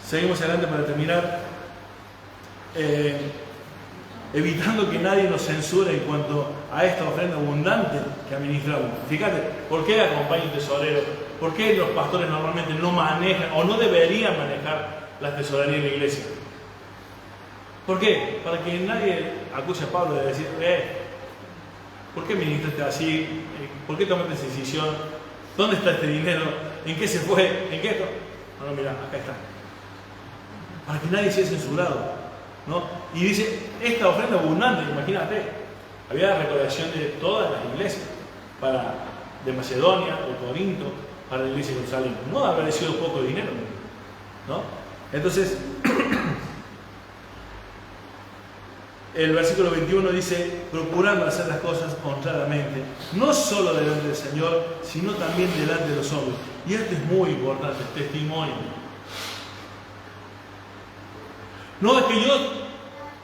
Seguimos adelante para terminar. Evitando que nadie nos censure en cuanto a esta ofrenda abundante que administramos. Fíjate, ¿por qué acompaña un tesorero? ¿Por qué los pastores normalmente no manejan o no deberían manejar la tesorería de la iglesia? ¿Por qué? Para que nadie acuse a Pablo de decir: ¿por qué ministraste así? ¿Por qué tomaste esa decisión? ¿Dónde está este dinero? ¿En qué se fue? ¿En qué? No, mira, acá está. Para que nadie sea censurado, ¿no? Y dice, esta ofrenda abundante, imagínate, había recolección de todas las iglesias, de Macedonia, de Corinto, para la iglesia de Jerusalén. No habrá sido poco dinero, ¿no? Entonces, el versículo 21 dice: procurando hacer las cosas honradamente, no solo delante del Señor, sino también delante de los hombres. Y esto es muy importante, testimonio. No es que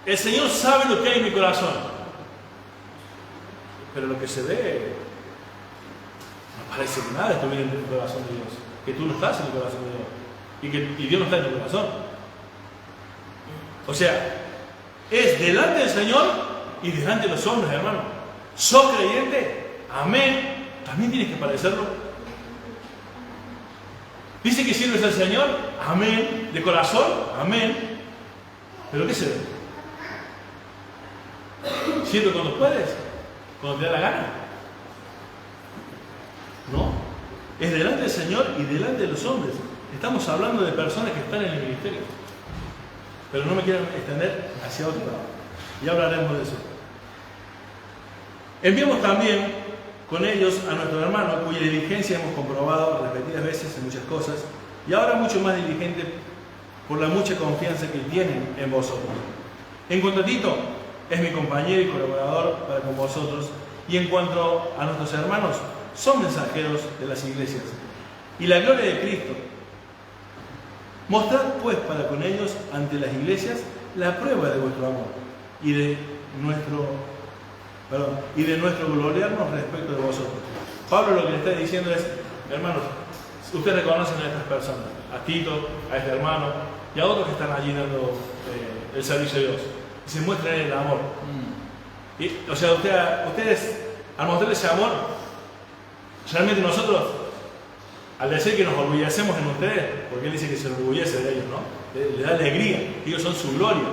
el Señor sabe lo que hay en mi corazón, pero lo que se ve no parece que nada estuviera en el corazón de Dios, que tú no estás en el corazón de Dios y Dios no está en tu corazón. O sea, es delante del Señor y delante de los hombres, hermano. ¿Sos creyente? Amén. También tienes que parecerlo. Dice que sirves al Señor, amén. De corazón, amén. ¿Pero qué se ve? ¿Sirve cuando puedes? ¿Cuando te da la gana? No. Es delante del Señor y delante de los hombres. Estamos hablando de personas que están en el ministerio. Pero no me quiero extender hacia otro lado. Ya hablaremos de eso. Enviamos también con ellos a nuestro hermano, cuya diligencia hemos comprobado repetidas veces en muchas cosas, y ahora mucho más diligente por la mucha confianza que tienen en vosotros. En cuanto a Tito, es mi compañero y colaborador para con vosotros, y en cuanto a nuestros hermanos, son mensajeros de las iglesias. Y la gloria de Cristo. Mostrad pues para con ellos ante las iglesias la prueba de vuestro amor y de nuestro gloriarnos respecto de vosotros. Pablo lo que le está diciendo es, hermanos, ustedes reconocen a estas personas, a Tito, a este hermano y a otros que están allí dando el servicio de Dios. Y se muestran el amor. Y, o sea, ustedes, al mostrar ese amor, realmente nosotros, al decir que nos orgullecemos en ustedes, porque él dice que se enorgullece de ellos, ¿no? Le da alegría, ellos son su gloria.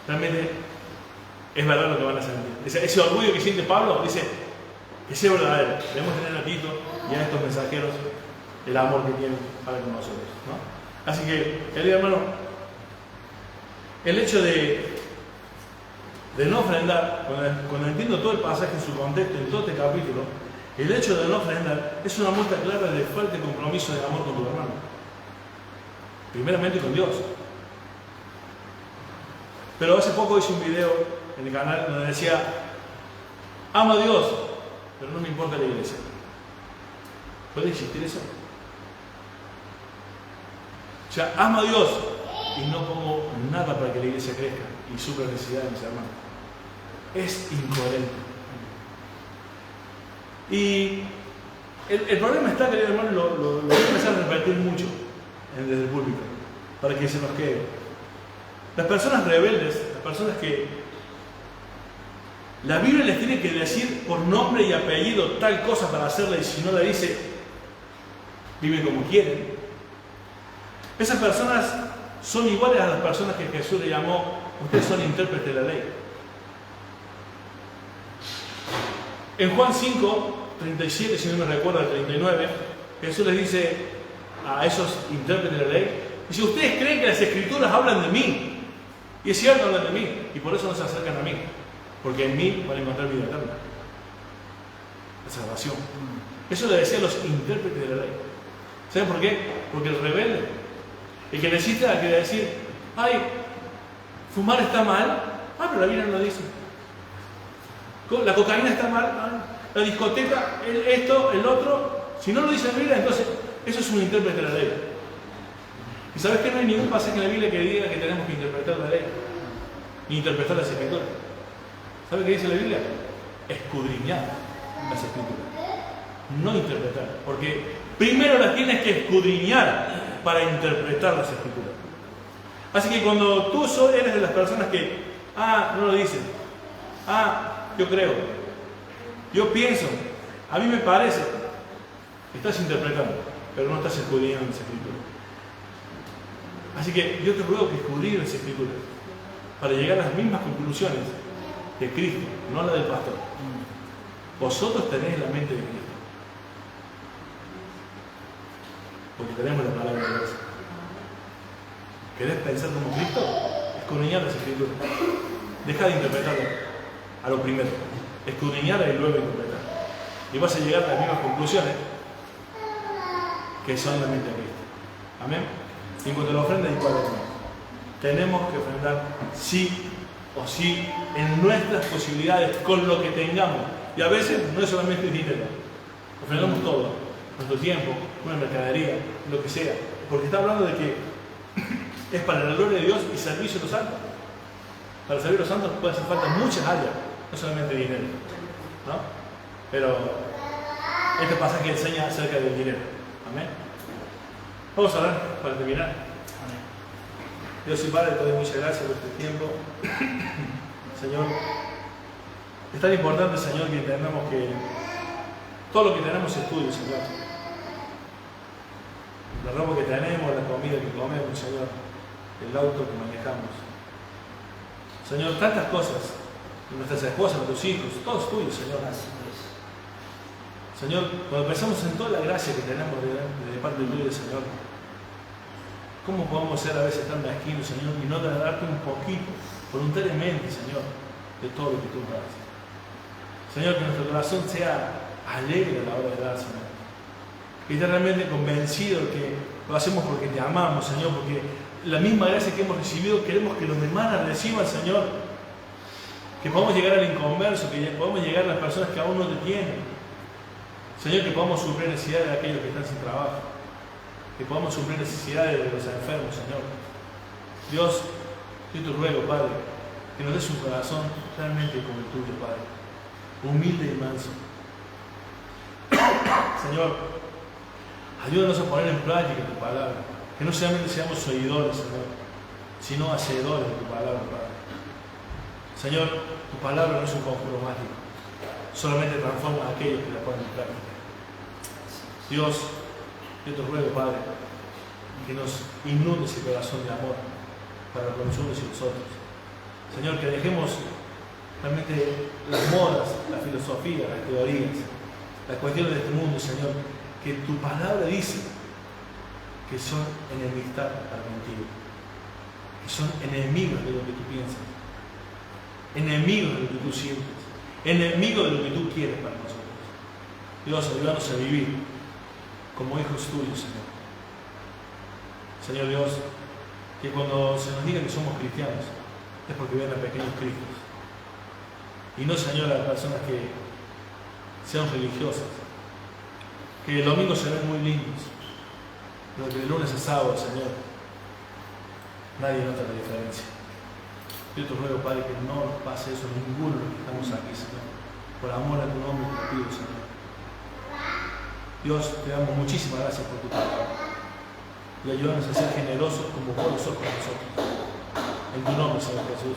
Realmente es verdad lo que van a sentir. Ese orgullo que siente Pablo, dice que sea verdadero. Debemos tener a Tito y a estos mensajeros el amor que tienen para con nosotros, ¿no? Así que, querido hermano, el hecho de no ofrendar, cuando entiendo todo el pasaje en su contexto, en todo este capítulo, el hecho de no ofrendar es una muestra clara de fuerte compromiso de amor con tu hermano. Primeramente con Dios. Pero hace poco hice un video en el canal donde decía, amo a Dios, pero no me importa la iglesia. ¿Puede existir eso? O sea, amo a Dios y no pongo nada para que la iglesia crezca y supla la necesidad de mis hermanos. Es incoherente. Y el problema está, querido hermano, lo voy a empezar a repetir mucho desde el púlpito, para que se nos quede. Las personas rebeldes, las personas que la Biblia les tiene que decir por nombre y apellido tal cosa para hacerla, y si no la dice, viven como quieren. Esas personas son iguales a las personas que Jesús le llamó, ustedes son intérpretes de la ley. En Juan 5, 37, si no me recuerdo, el 39, Jesús les dice a esos intérpretes de la ley, dice, ustedes creen que las escrituras hablan de mí, y es cierto, hablan de mí, y por eso no se acercan a mí, porque en mí van a encontrar vida eterna, la salvación. Eso le decía a los intérpretes de la ley. ¿Saben por qué? Porque el rebelde, el que necesita que decir, ay, fumar está mal, pero la Biblia no lo dice. La cocaína está mal, la discoteca, esto, el otro. Si no lo dice la Biblia, entonces eso es un intérprete de la ley. ¿Y sabes que no hay ningún pasaje en la Biblia que diga que tenemos que interpretar la ley? Ni interpretar las escrituras. ¿Sabes qué dice la Biblia? Escudriñar las escrituras. No interpretar. Porque primero las tienes que escudriñar para interpretar las escrituras. Así que cuando tú eres de las personas que, no lo dicen, yo creo, yo pienso, a mí me parece, estás interpretando, pero no estás escudriñando las escrituras. Así que yo te ruego que escudriñes las escrituras para llegar a las mismas conclusiones de Cristo, no la del pastor. Vosotros tenéis la mente de Cristo, porque tenemos la palabra de Dios. ¿Querés pensar como Cristo? Escudriñar las escrituras. Deja de interpretarlo a lo primero. Escudriñar y luego interpretar. Y vas a llegar a las mismas conclusiones que son la mente de Cristo. Amén. Y en cuanto a la ofrenda, igual tenemos que ofrendar sí o sí en nuestras posibilidades, con lo que tengamos. Y a veces no es solamente dinero. Ofrendamos todo. Nuestro tiempo, una mercadería, lo que sea. Porque está hablando de que es para la gloria de Dios y servicio de los santos. Para servir a los santos puede hacer falta muchas áreas, no solamente dinero, ¿no? Pero este pasaje enseña acerca del dinero. Amén. Vamos a orar para terminar. Amén. Dios y Padre, te doy muchas gracias por este tiempo. Señor, es tan importante, Señor, que entendamos que todo lo que tenemos es tuyo, Señor. La ropa que tenemos, la comida que comemos, Señor, el auto que manejamos. Señor, tantas cosas, nuestras esposas, nuestros hijos, todo es tuyo, Señor. Señor, cuando pensamos en toda la gracia que tenemos de parte tuya, Señor, ¿cómo podemos ser a veces tan mezquinos, Señor, y no darte un poquito, voluntariamente, Señor, de todo lo que tú das? Señor, que nuestro corazón sea alegre a la hora de dar, Señor. Que estés realmente convencido que lo hacemos porque te amamos, Señor, porque la misma gracia que hemos recibido queremos que los demás la reciban, Señor. Que podamos llegar al inconverso, que podamos llegar a las personas que aún no te tienen. Señor, que podamos suplir necesidades de aquellos que están sin trabajo. Que podamos suplir necesidades de los enfermos, Señor. Dios, yo te ruego, Padre, que nos des un corazón realmente como el tuyo, Padre. Humilde y manso. Señor, ayúdanos a poner en práctica tu palabra. Que no solamente seamos oidores, Señor, sino hacedores de tu palabra, Padre. Señor, tu palabra no es un conjuro mágico. Solamente transforma a aquellos que la ponen en práctica. Dios, yo te ruego, Padre, que nos inundes el corazón de amor para con los unos y los otros. Señor, que dejemos realmente las modas, la filosofía, las teorías, las cuestiones de este mundo, Señor, que tu palabra dice que son enemistad para contigo, que son enemigos de lo que tú piensas, enemigos de lo que tú sientes, enemigos de lo que tú quieres para nosotros. Dios, ayúdanos a vivir como hijos tuyos, Señor. Señor Dios, que cuando se nos diga que somos cristianos, es porque ven a pequeños cristos. Y no, Señor, a personas que sean religiosas, que el domingo se ven muy lindos, pero que de lunes a sábado, Señor, nadie nota la diferencia. Yo te ruego, Padre, que no nos pase eso a ninguno de los que estamos aquí, Señor. Por amor a tu nombre te lo pido, Señor. Dios, te damos muchísimas gracias por tu palabra. Y ayúdanos a ser generosos como vos lo sos con nosotros. En tu nombre, Señor Jesús.